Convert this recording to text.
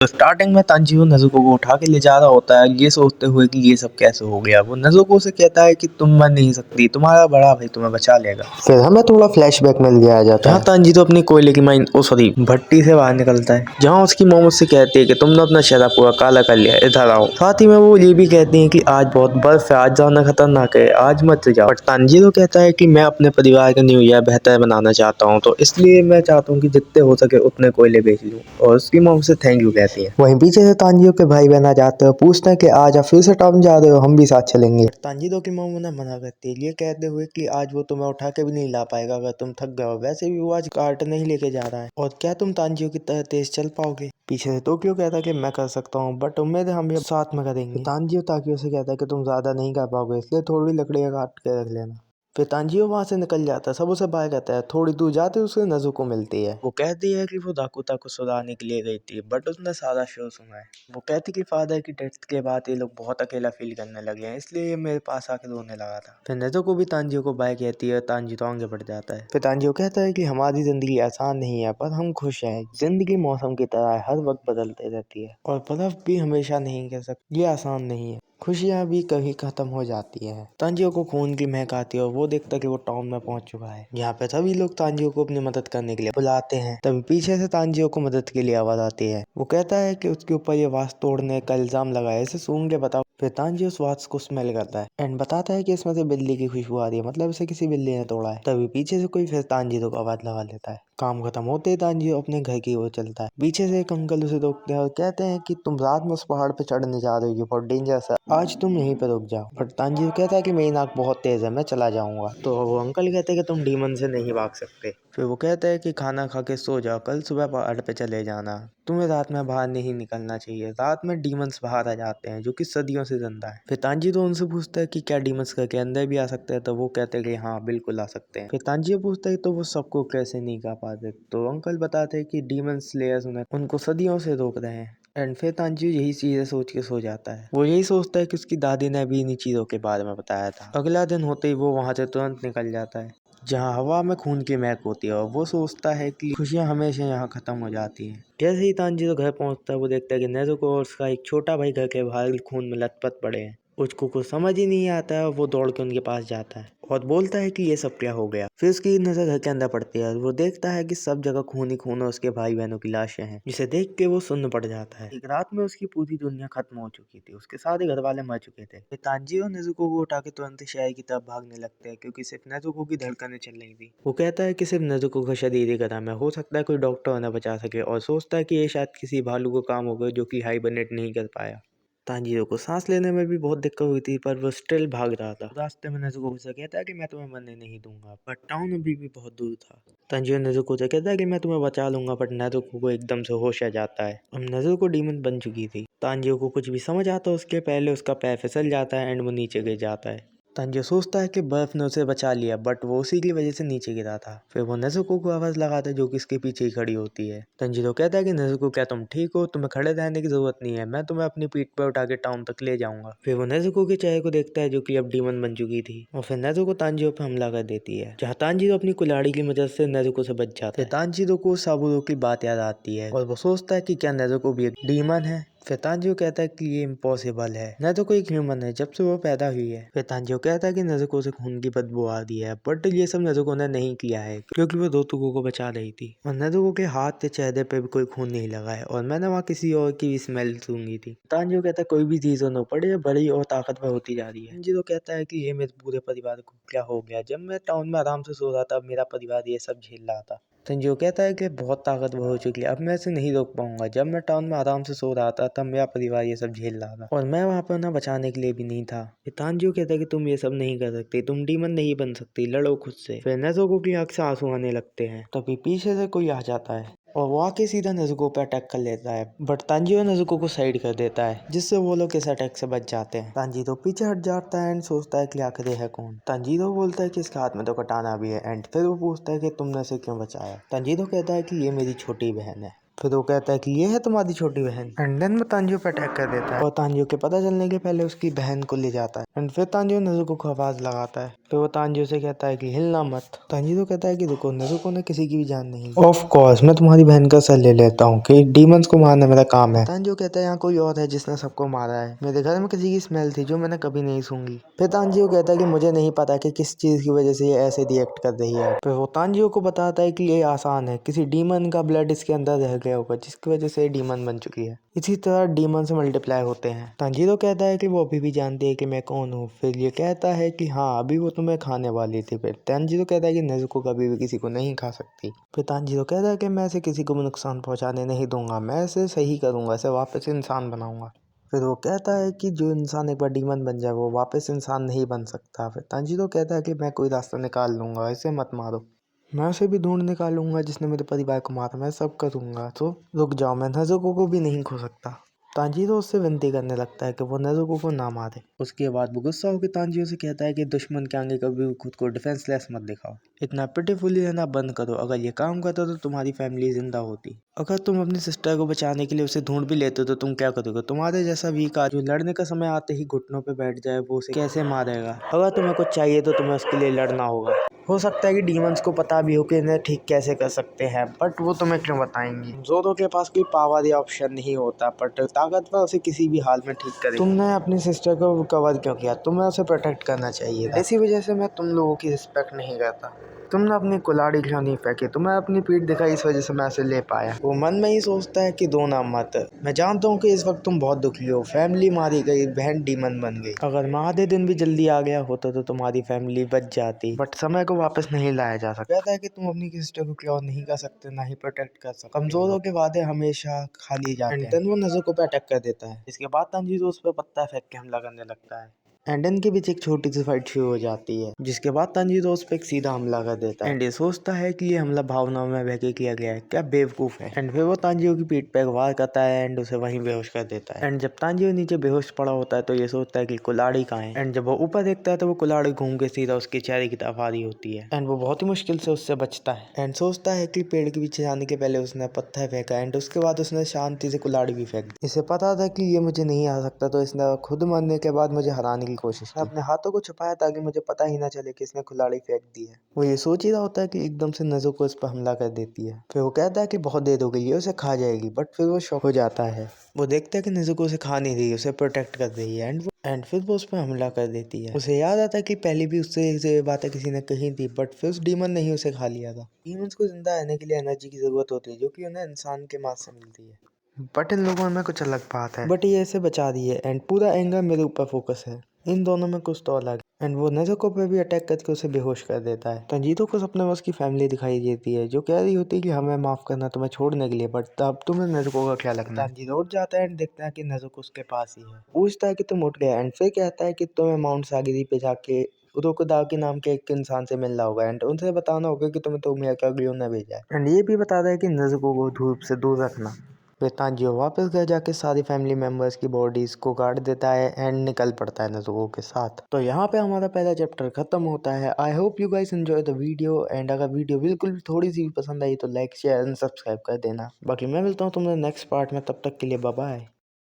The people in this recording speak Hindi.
तो स्टार्टिंग में तांजीरो नेज़ुको को उठा के ले जा रहा होता है ये सोचते हुए कि ये सब कैसे हो गया। वो नेज़ुको से कहता है कि तुम मर नहीं सकती, तुम्हारा बड़ा भाई तुम्हें बचा लेगा। फिर हमें थोड़ा फ्लैशबैक मिल दिया जाता जहाँ है। तांजीरो अपनी कोयले की माइन सॉरी भट्टी से बाहर निकलता है, जहाँ उसकी मोम उससे कहती है कि तुमने अपना चेहरा पूरा काला कर लिया, इधर आओ। साथ ही में वो ये भी कहती है कि आज बहुत बर्फ है, आज जाना खतरनाक है, आज मत जाओ। बट तांजीरो कहता है कि मैं अपने परिवार का न्यू ईयर बेहतर बनाना चाहता हूँ, तो इसलिए मैं चाहता हूँ कि जितने हो सके उतने कोयले बेच लूँ। और उसकी मोम से थैंक यू कहती है। वहीं पीछे से तांजीरो के भाई बहन आ जाते हैं, पूछते हैं कि आज आप फिर से टाउन जा रहे हो, हम भी साथ चलेंगे। तांजीरो की मोम उन्हें मना करती है, ये कहते हुए कि आज वो तुम्हें उठा के भी नहीं ला पाएगा अगर तुम थक गए हो। वैसे भी वो आज कार्ट नहीं लेके जा रहा है, और क्या तुम तांजीरो की तरह तेज चल पाओगे। पीछे से टोक्यो कहता है कि मैं कर सकता हूँ, बट उम्मीद है हम भी साथ में करेंगे। तांजीरो ताकियो से कहता है कि तुम ज्यादा नहीं कर पाओगे, इसलिए थोड़ी लकड़ियाँ काट के रख लेना। फिर तांजीरो वहां से निकल जाता है, सब उसे बाय कहता है। थोड़ी दूर जाते उसे नेज़ुको मिलती है। वो कहती है कि वो दाकुता को सुधारने के लिए गई थी, बट उसने सारा शो सुना है। वो कहती कि फादर की डेथ के बाद ये लोग बहुत अकेला फील करने लगे हैं, इसलिए ये मेरे पास आके रोने लगा था। फिर नेज़ुको भी तांजीरो को बाय कहती है, तांजीरो आगे बढ़ जाता है। फिर तांजीरो कहता है कि हमारी जिंदगी आसान नहीं है, पर हम खुश हैं। जिंदगी मौसम की तरह है, हर वक्त बदलते रहती है, और बर्फ भी हमेशा नहीं कह सकती। ये आसान नहीं है, खुशियाँ भी कभी खत्म हो जाती है। तांजीरो को खून की महक आती है और वो देखता है कि वो टाउन में पहुंच चुका है। यहाँ पे सभी लोग तांजीरो को अपनी मदद करने के लिए बुलाते हैं। तभी पीछे से तांजीरो को मदद के लिए आवाज आती है। वो कहता है कि उसके ऊपर ये वास तोड़ने का इल्जाम लगा है, इसे सूंघ के बताओ। फिर तांजीरो उस वास को स्मेल करता है एंड बताता है कि इसमें से बिल्ली की खुशबू आ रही है, मतलब इसे किसी बिल्ली ने तोड़ा है। तभी पीछे से कोई फिर तांजीरो को आवाज लगा लेता है। काम खत्म होते ही तांजीरो अपने घर की ओर चलता है। पीछे से एक अंकल उसे रोकते हैं और कहते हैं कि तुम रात में उस पहाड़ पे चढ़ने जा रहे हो, ये बहुत डेंजरस है, आज तुम यहीं पे रुक जाओ। बट तांजीरो कहता है कि मेरी नाक बहुत तेज है, मैं चला जाऊंगा। तो वो अंकल कहते हैं कि तुम डीमन से नहीं भाग सकते। फिर वो कहते हैं कि खाना खा के सो जाओ, कल सुबह पहाड़ पे चले जाना, तुम्हें रात में बाहर नहीं निकलना चाहिए, रात में डीमंस बाहर आ जाते हैं जो कि सदियों से जिंदा है। फिर तांजीरो उनसे पूछता है कि क्या डीमंस घर के अंदर भी आ सकते हैं, तो वो कहते हैं कि हाँ बिल्कुल आ सकते हैं। फिर तांजीरो पूछता है तो वो सबको कैसे नहीं कर पाते, तो अंकल बताते हैं कि डीमन स्लेयर्स उनको सदियों से रोक रहे हैं। एंड फिर तांजीरो यही चीजें सोच के सो जाता है। वो यही सोचता है कि उसकी दादी ने भी इन्हीं चीजों के बारे में बताया था। अगला दिन होते ही वो वहां से तुरंत निकल जाता है, जहाँ हवा में खून की महक होती है, और वो सोचता है कि खुशियां हमेशा यहाँ खत्म हो जाती हैं। जैसे ही तांजीरो घर पहुंचता है, वो देखता है कि नेज़ुको और उसका एक छोटा भाई घर के बाहर खून में लथपथ पड़े हैं। उसको कुछ समझ ही नहीं आता है, वो दौड़ के उनके पास जाता है और बोलता है कि ये सब क्या हो गया। फिर उसकी नजर घर के अंदर पड़ती है और वो देखता है कि सब जगह खून ही खून और उसके भाई बहनों की लाशें हैं, जिसे देख के वो सुन्न पड़ जाता है। एक रात में उसकी पूरी दुनिया खत्म हो चुकी थी, उसके सारे घर वाले मर चुके थे। फिर तांजीरो नेज़ुको को उठा के तुरंत शहर की तरफ भागने लगते हैं, क्योंकि सिर्फ नेज़ुको की धड़कनें चल रही थी। वो कहता है कि सिर्फ नेज़ुको का शरीर ही गरम है, हो सकता है कोई डॉक्टर उन्हें बचा सके, और सोचता है कि ये शायद किसी भालू को काम हो गया जो कि हाइबरनेट नहीं कर पाया। तांजीरो को सांस लेने में भी बहुत दिक्कत हुई थी, पर वो स्टिल भाग रहा था। रास्ते में नेज़ुको से कहता है कि मैं तुम्हें मरने नहीं दूंगा, पर टाउन अभी भी बहुत दूर था। तांजीरो नेज़ुको से कहता है कि मैं तुम्हें बचा लूंगा, पर नेज़ुको को एकदम से होश आ जाता है। अब नेज़ुको डीमन बन चुकी थी। तांजीरो को कुछ भी समझ आता उसके पहले उसका पैर फिसल जाता है एंड वो नीचे गिर जाता है। तांजीरो सोचता है कि बर्फ ने उसे बचा लिया, बट वो उसी की वजह से नीचे गिरा था। फिर वो नेज़ुको को आवाज लगाता है जो कि इसके पीछे ही खड़ी होती है। तांजीरो कहता है कि नेज़ुको क्या तुम ठीक हो, तुम्हें खड़े रहने की जरूरत नहीं है, मैं तुम्हें अपनी पीठ पर उठा के टाउन तक ले जाऊंगा। फिर वो नेज़ुको के चेहरे को देखता है जो कि अब डीमन बन चुकी थी, और फिर नेज़ुको तांजीरो पर हमला कर देती है, जहाँ तांजीरो अपनी कुल्हाड़ी की मदद से नेज़ुको से बच जाता है। फिर तांजीरो को साबुरो की बात याद आती है और वो सोचता है कि क्या नेज़ुको भी एक डीमन है। फिर तांजीरो कहता है कि ये इम्पॉसिबल है, नेज़ुको एक ह्यूमन है जब से वो पैदा हुई है। फिर तांजीरो कहता है कि नेज़ुको से खून की बदबू आ रही है, बट ये सब नेज़ुको ने नहीं किया है क्योंकि वो दोतुको को बचा रही थी, और नेज़ुको के हाथ या चेहरे पे भी कोई खून नहीं लगा है, और मैंने वहाँ किसी और की स्मेल सूंघी थी। तांजीरो कहता है कोई भी चीज हो पड़े, बड़ी और ताकतवर होती जा रही है। तांजीरो कहता है कि ये मेरे पूरे परिवार को क्या हो गया, जब मैं टाउन में आराम से सो रहा था मेरा परिवार ये सब झेल रहा था। तांजीरो कहता है कि बहुत ताकतवर हो चुकी है, अब मैं इसे नहीं रोक पाऊंगा, जब मैं टाउन में आराम से सो रहा था तब मेरा परिवार ये सब झेल रहा था, और मैं वहाँ पर उन्हें बचाने के लिए भी नहीं था। फिर तांजीरो कहता है कि तुम ये सब नहीं कर सकती, तुम डीमन नहीं बन सकती, लड़ो खुद से। फिर नेज़ुको की आंख से आंसू आने लगते हैं, तभी पीछे से कोई आ जाता है और वो आके सीधा नेज़ुको पे अटैक कर लेता है, बट तांजीरो नेज़ुको को साइड कर देता है, जिससे वो लोग इस अटैक से बच जाते हैं। तांजीरो पीछे हट जाता है एंड सोचता है कि आखिर ये है कौन। तांजीरो बोलता है कि इसके हाथ में तो कटाना भी है, एंड फिर वो पूछता है कि तुमने इसे क्यों बचाया। तांजीरो कहता है कि ये मेरी छोटी बहन है। फिर वो कहता है कि ये है तुम्हारी छोटी बहन, एंड देन वो तांजीरो पे अटैक कर देता है, और तांजीरो के पता चलने के पहले उसकी बहन को ले जाता है, एंड फिर तांजीरो नेज़ुको को आवाज लगाता है। फिर वो तांजियो से कहता है कि हिलना मत। तांजियो कहता है कि रुको नेज़ुको ने किसी की भी जान नहीं ली। ऑफ कोर्स मैं तुम्हारी बहन का सर ले लेता हूँ कि डीमंस को मारना मेरा काम है। तांजियो कहता है यहाँ कोई और है जिसने सबको मारा है। मेरे घर में किसी की स्मेल थी जो मैंने कभी नहीं सूंघी। फिर तांजियो कहता है कि मुझे नहीं पता कि किस चीज की वजह से ये ऐसे रिएक्ट कर रही है। फिर वो तांजियो को बताता है कि ये आसान है, किसी डीमन का ब्लड इसके अंदर रह गया होगा जिसकी वजह से डीमन बन चुकी है। इसी तरह डीमन से मल्टीप्लाई होते हैं। तांजीरो कहता है कि वो अभी भी जानती है कि मैं कौन हूँ। फिर ये कहता है कि हाँ अभी वो तुम्हें खाने वाली थी। फिर तांजीरो कहता है कि नेज़ुको कभी भी किसी को नहीं खा सकती। फिर तांजीरो कहता है कि मैं इसे किसी को भी नुकसान पहुंचाने नहीं दूंगा, मैं इसे सही करूंगा, इसे वापस इंसान बनाऊंगा। फिर वो कहता है कि जो इंसान एक बार डीमन बन जाए वो वापस इंसान नहीं बन सकता। फिर तांजीरो कहता है कि मैं कोई रास्ता निकाल लूंगा, इसे मत मारो, मैं उसे भी ढूंढ निकालूंगा जिसने मेरे परिवार को मारा, मैं सब करूंगा, तो रुक जाओ, मैं नेज़ुको को भी नहीं खो सकता। तांजीरो उससे विनती करने लगता है कि वो नेज़ुको को ना मारे। उसके बाद वो गुस्सा होकर तांजीरो से कहता है कि दुश्मन के आगे कभी भी खुद को डिफेंसलेस मत दिखाओ, इतना पिटीफुली रहना बंद करो, अगर ये काम करता तो तुम्हारी फैमिली जिंदा होती। अगर तुम अपनी सिस्टर को बचाने के लिए उसे ढूंढ भी लेते तो तुम क्या करोगे? तुम्हारे जैसा वीक आदमी जो लड़ने का समय आते ही घुटनों पे बैठ जाए वो उसे कैसे मारेगा? अगर तुम्हें कुछ चाहिए तो तुम्हें उसके लिए लड़ना होगा। हो सकता है कि डीमंस को पता भी हो कि इन्हें ठीक कैसे कर सकते हैं, बट वो तुम्हें क्यों बताएंगी? ज़ोरो के पास कोई पावर या ऑप्शन नहीं होता, बट ताकतवर उसे किसी भी हाल में ठीक करे। तुमने अपनी सिस्टर को कवर क्यों किया? तुम्हें उसे प्रोटेक्ट करना चाहिए था। इसी वजह से मैं तुम लोगों की रिस्पेक्ट नहीं करता। तुमने अपनी कुल्हाड़ी क्यों नहीं फेंकी? तुम्हें अपनी पीठ दिखाई, इस वजह से मैं उसे ले पाया। वो मन में ही सोचता है कि रोना मत, मैं जानता हूँ कि इस वक्त तुम बहुत दुखी हो, फैमिली मारी गई, बहन डीमन बन गई। अगर मैं आधे दिन भी जल्दी आ गया होता तो तुम्हारी फैमिली बच जाती, बट समय को वापस नहीं लाया जा सकता। कहता है कि तुम अपनी सिस्टर को क्योर नहीं कर सकते, ना ही प्रोटेक्ट कर सकते। कमजोरों के वादे हमेशा खाली जाते हैं। वो नेज़ुको पे अटैक कर देता है। इसके बाद तांजीरो उस पर पत्ता फेंक के हमला करने लगता है। एंड इनके बीच एक छोटी सी फाइट शुरू हो जाती है, जिसके बाद तांजीरो उस पर एक सीधा हमला कर देता है। एंड ये सोचता है कि ये हमला भावनाओं में बह के किया गया है, क्या बेवकूफ है। एंड फिर वो तांजीरो की पीठ पे वार करता है एंड उसे वहीं बेहोश कर देता है। एंड जब तांजीरो नीचे बेहोश पड़ा होता है तो ये सोचता है कि कुल्हाड़ी कहाँ है। एंड जब वो ऊपर देखता है तो वो कुल्हाड़ी घूम के सीधा उसके चेहरे की तरफ आ रही होती है। एंड वो बहुत ही मुश्किल से उससे बचता है एंड सोचता है कि पेड़ के पीछे जाने के पहले उसने पत्थर फेंका एंड उसके बाद उसने शांति से कुल्हाड़ी भी फेंक दी। इसे पता था कि ये मुझे नहीं आ सकता, तो इसने खुद मरने के बाद मुझे हराने की कोशिश की। अपने हाथों को छुपाया ताकि मुझे पता ही ना चले कि इसने कुल्हाड़ी फेंक दी है। वो ये सोच ही रहा होता है कि एकदम से नेज़ुको इस पर हमला कर देती है। फिर वो कहता है कि बहुत देर हो गई है, उसे खा जाएगी, बट फिर वो शॉक हो जाता है। वो देखता है कि नेज़ुको उसे खा नहीं रही, उसे प्रोटेक्ट कर रही है एंड फिर वो उस पर हमला कर देती है। उसे याद आता है कि पहले भी उससे ये बातें किसी ने कही थी, बट फिर उस डीमन ने ही उसे खा लिया था। डीमंस को जिंदा रहने के लिए एनर्जी की जरूरत होती है जो कि उन्हें इंसान के मांस से मिलती है, बट इन लोगों में कुछ अलग बात है। बट ये ऐसे बचा रही है एंड पूरा एंगर मेरे ऊपर फोकस है, इन दोनों में कुछ तो अलग। एंड वो नेज़ुको पे भी अटैक करके उसे बेहोश कर देता है। तांजीरो को सपने में उसकी फैमिली दिखाई देती है जो कह रही होती है कि हमें माफ करना तुम्हें छोड़ने के लिए, बट तब तुम्हें नेज़ुको का क्या लगना है? तांजीरो उठ जाता है एंड देखता है कि नेज़ुको उसके पास ही है। पूछता है कि तुम उठ गए एंड फिर कहता है कि तुम्हें माउंट सागिरी पे जाके उरोकुदाकी नाम के एक इंसान से मिलना होगा एंड उनसे बताना होगा कि तुम्हें तोमिया ग्योन ने भेजा है। एंड ये भी बता रहा है कि नेज़ुको को धूप से दूर रखना। फिर तांजीरो वापस घर जाके सारी फैमिली मेंबर्स की बॉडीज को गाड़ देता है एंड निकल पड़ता है नेज़ुको के साथ। तो यहाँ पे हमारा पहला चैप्टर खत्म होता है। I hope you guys enjoy the video and अगर वीडियो बिल्कुल भी थोड़ी सी भी पसंद आई तो लाइक शेयर एंड सब्सक्राइब कर देना। बाकी मैं मिलता हूँ तुमने नेक्स्ट पार्ट में, तब तक के लिए बाय बाय।